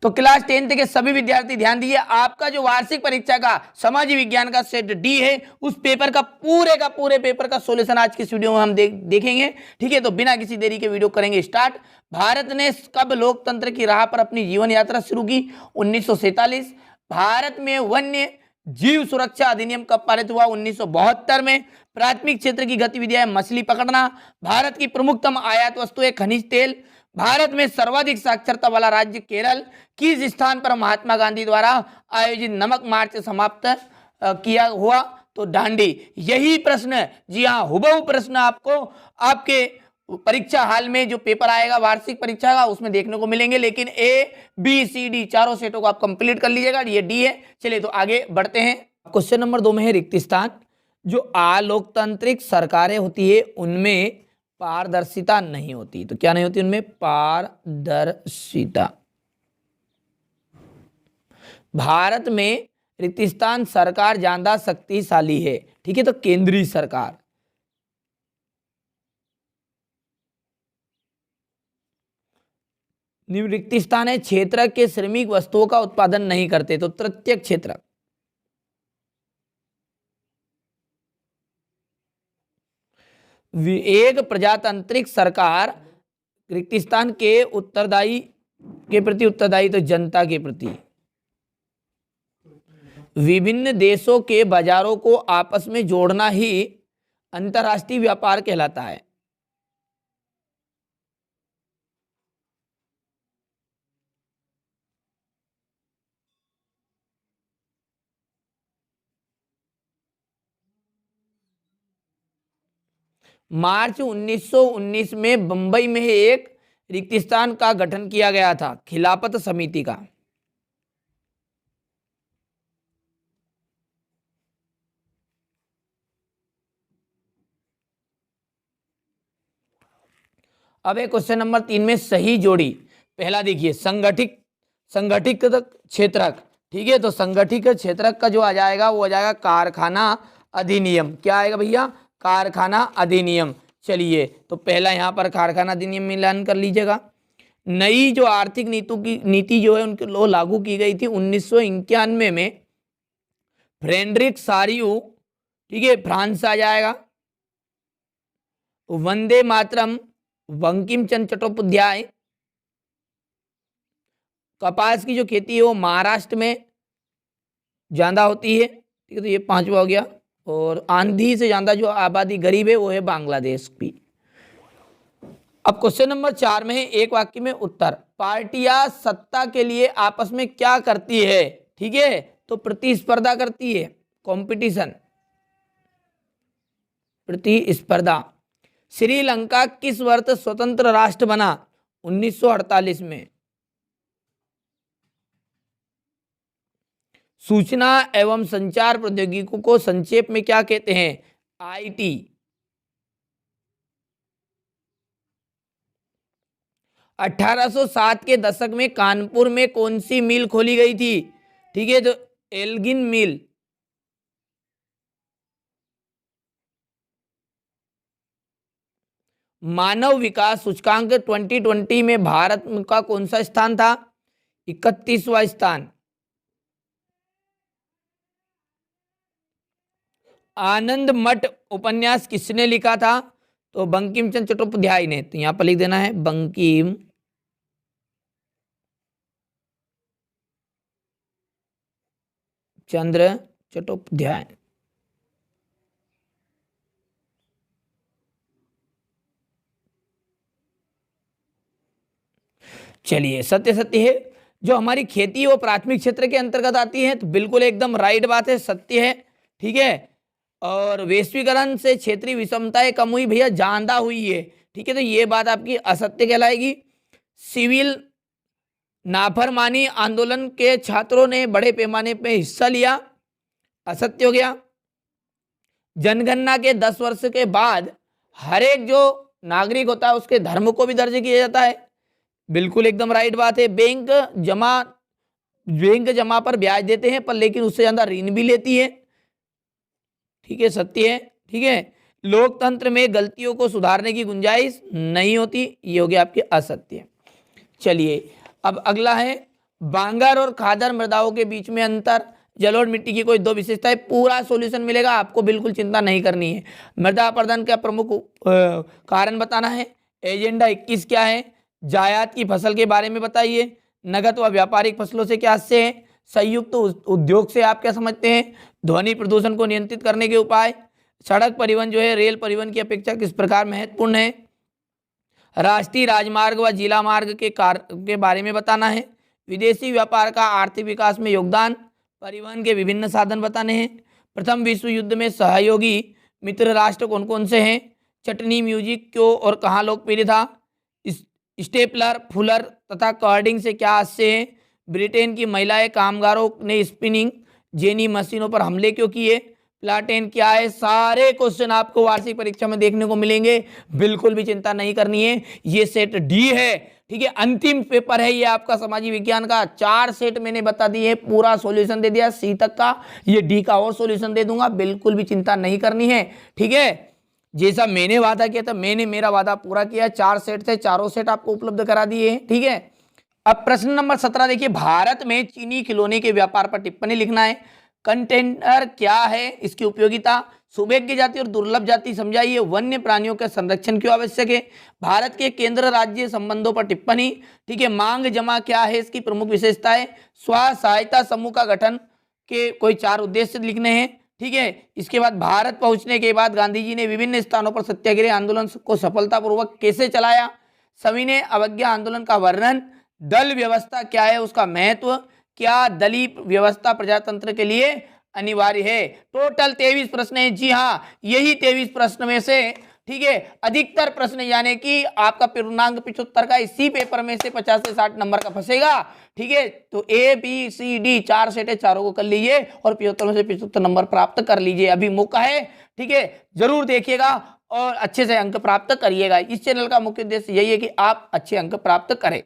तो class 10th के सभी विद्यार्थी ध्यान दीजिए, आपका जो वार्षिक परीक्षा का समाज विज्ञान का सेट डी है, उस पेपर का पूरे पेपर का सॉल्यूशन आज की इस वीडियो में हम देखेंगे। ठीक है, तो बिना किसी देरी के वीडियो करेंगे स्टार्ट। भारत ने कब लोकतंत्र की राह पर अपनी जीवन यात्रा शुरू की? 1947। भारत में वन्य जीव सुरक्षा अधिनियम कब पारित हुआ? 1972 में। प्राथमिक क्षेत्र की गतिविधियां मछली पकड़ना। भारत की प्रमुखतम आयात वस्तु है खनिज तेल। भारत में सर्वाधिक साक्षरता वाला राज्य केरल। किस स्थान पर महात्मा गांधी द्वारा आयोजित नमक मार्च समाप्त किया हुआ? तो दांडी। यही प्रश्न, जी हाँ, हुबहू प्रश्न आपको आपके परीक्षा हाल में जो पेपर आएगा वार्षिक परीक्षा का उसमें देखने को मिलेंगे। लेकिन ए बी सी डी चारों सेटों को आप कंप्लीट कर लीजिएगा, ये डी है। चलिए तो आगे बढ़ते हैं। क्वेश्चन नंबर 2 में है रिक्त स्थान। जो अलोकतांत्रिक सरकारें होती है उनमें पारदर्शिता नहीं होती। तो क्या नहीं होती उनमें? पारदर्शिता। भारत में रिक्त स्थान सरकार ज्यादा शक्तिशाली है। ठीक है, तो केंद्रीय सरकार। रिक्त स्थान है क्षेत्र के श्रमिक वस्तुओं का उत्पादन नहीं करते। तो तृतीय क्षेत्र। एक प्रजातांत्रिक सरकार रिक्त स्थान के उत्तरदायी के प्रति उत्तरदायी, तो जनता के प्रति। विभिन्न देशों के बाजारों को आपस में जोड़ना ही अंतर्राष्ट्रीय व्यापार कहलाता है। मार्च 1919 में बंबई में एक रिक्त स्थान का गठन किया गया था, खिलाफत समिति का। अब एक क्वेश्चन नंबर 3 में सही जोड़ी। पहला देखिए, संगठित क्षेत्रक। ठीक है, तो संगठित क्षेत्रक का जो आ जाएगा वो आ जाएगा कारखाना अधिनियम। क्या आएगा भैया? कारखाना अधिनियम। चलिए, तो पहला यहाँ पर कारखाना अधिनियम मिलान कर लीजिएगा। नई जो आर्थिक नीति जो है उनके लो लागू की गई थी 1991 में। फ्रेडरिक सारियू, ठीक है, फ्रांस आ जाएगा। वंदे मातरम, बंकिम चंद्र चट्टोपाध्याय। कपास की जो खेती है वो महाराष्ट्र में ज्यादा होती है। ठीक है, तो ये 5वां हो गया। और आंधी से ज्यादा जो आबादी गरीब है वो है बांग्लादेश की। अब क्वेश्चन नंबर 4 में है एक वाक्य में उत्तर। पार्टियां सत्ता के लिए आपस में क्या करती है? ठीक है, तो प्रतिस्पर्धा करती है, कंपटीशन, प्रतिस्पर्धा। श्रीलंका किस वर्ष स्वतंत्र राष्ट्र बना? 1948 में। सूचना एवं संचार प्रौद्योगिकी को संक्षेप में क्या कहते हैं? आईटी। 1807 के दशक में कानपुर में कौन सी मिल खोली गई थी? ठीक है, तो एल्गिन मिल। मानव विकास सूचकांक 2020 में भारत का कौन सा स्थान था? 31वां स्थान। आनंद मठ उपन्यास किसने लिखा था? तो बंकिम चंद्र चट्टोपाध्याय ने। तो यहां पर लिख देना है बंकिम चंद्र चट्टोपाध्याय। चलिए, सत्य है। जो हमारी खेती वो प्राथमिक क्षेत्र के अंतर्गत आती है, तो बिल्कुल एकदम राइट बात है, सत्य है। ठीक है, और वैश्वीकरण से क्षेत्रीय विषमताएं कम हुई, भैया ज्यादा हुई है। ठीक है, तो ये बात आपकी असत्य कहलाएगी। सिविल नाफरमानी आंदोलन के छात्रों ने बड़े पैमाने पे हिस्सा लिया, असत्य हो गया। जनगणना के 10 वर्ष के बाद हर एक जो नागरिक होता है उसके धर्म को भी दर्ज किया जाता है, बिल्कुल एकदम राइट बात है। बैंक जमा पर ब्याज देते हैं पर लेकिन उससे ज्यादा ऋण भी लेती है। ठीक है, सत्य है। ठीक है, लोकतंत्र में गलतियों को सुधारने की गुंजाइश नहीं होती, ये हो गया आपके असत्य। चलिए, अब अगला है बांगर और खादर मृदाओं के बीच में अंतर, जलोढ़ मिट्टी की कोई दो विशेषताएं, पूरा सॉल्यूशन मिलेगा आपको, बिल्कुल चिंता नहीं करनी है। मृदा अपरदन का प्रमुख कारण बताना है। एजेंडा 21 क्या है? जायद की फसल के बारे में बताइए। नगद व व्यापारिक फसलों से क्या हास्य है? संयुक्त उद्योग से आप क्या समझते हैं? ध्वनि प्रदूषण को नियंत्रित करने के उपाय। सड़क परिवहन जो है रेल परिवहन की अपेक्षा किस प्रकार महत्वपूर्ण है? राष्ट्रीय राजमार्ग व जिला मार्ग के बारे में बताना है। विदेशी व्यापार का आर्थिक विकास में योगदान। परिवहन के विभिन्न साधन बताने हैं। प्रथम विश्व युद्ध में सहयोगी मित्र राष्ट्र कौन कौन से हैं? चटनी म्यूजिक क्यों और कहाँ लोकप्रिय था? स्टेपलर, फुलर तथा कर्डिंग से क्या हास्य है? ब्रिटेन की महिलाएं कामगारों ने स्पिनिंग जेनी मशीनों पर हमले क्यों किए? प्लाटेन क्या है? सारे क्वेश्चन आपको वार्षिक परीक्षा में देखने को मिलेंगे, बिल्कुल भी चिंता नहीं करनी है। ये सेट डी है, ठीक है, अंतिम पेपर है ये आपका सामाजिक विज्ञान का। 4 सेट मैंने बता दिए, पूरा सॉल्यूशन दे दिया सी तक का, ये डी का और सॉल्यूशन दे दूंगा, बिल्कुल भी चिंता नहीं करनी है, ठीक है। जैसा मैंने वादा किया था, मैंने मेरा वादा पूरा किया। 4 सेट थे, चारों सेट आपको उपलब्ध करा दिए हैं, ठीक है। अब प्रश्न नंबर 17 देखिए, भारत में चीनी खिलौने के व्यापार पर टिप्पणी लिखना है। कंटेनर क्या है? इसकी उपयोगिता। सुभेज्य जाति और दुर्लभ जाति समझाइए। वन्य प्राणियों के संरक्षण क्यों आवश्यक है? भारत के केंद्र राज्य संबंधों पर टिप्पणी, ठीक है। मांग जमा क्या है? इसकी प्रमुख विशेषताएं। स्व सहायता समूह का गठन के कोई 4 उद्देश्य लिखने हैं, ठीक है। इसके बाद भारत पहुंचने के बाद गांधी जी ने विभिन्न स्थानों पर सत्याग्रह आंदोलन को सफलतापूर्वक कैसे चलाया? सविनय अवज्ञा आंदोलन का वर्णन। दल व्यवस्था क्या है? उसका महत्व। क्या दलीय व्यवस्था प्रजातंत्र के लिए अनिवार्य है? टोटल 23 प्रश्न है। जी हाँ, यही 23 प्रश्न में से, ठीक है, अधिकतर प्रश्न यानी कि आपका पूर्णांक 75 का इसी पेपर में से 50 से 60 नंबर का फंसेगा, ठीक है। तो A B C D 4 set है, चारों को कर लीजिए और 75 में से 75 नंबर प्राप्त कर लीजिए, अभी मौका है, ठीक है। जरूर देखिएगा और अच्छे से अंक प्राप्त करिएगा। इस चैनल का मुख्य उद्देश्य यही है कि आप अच्छे अंक प्राप्त करें।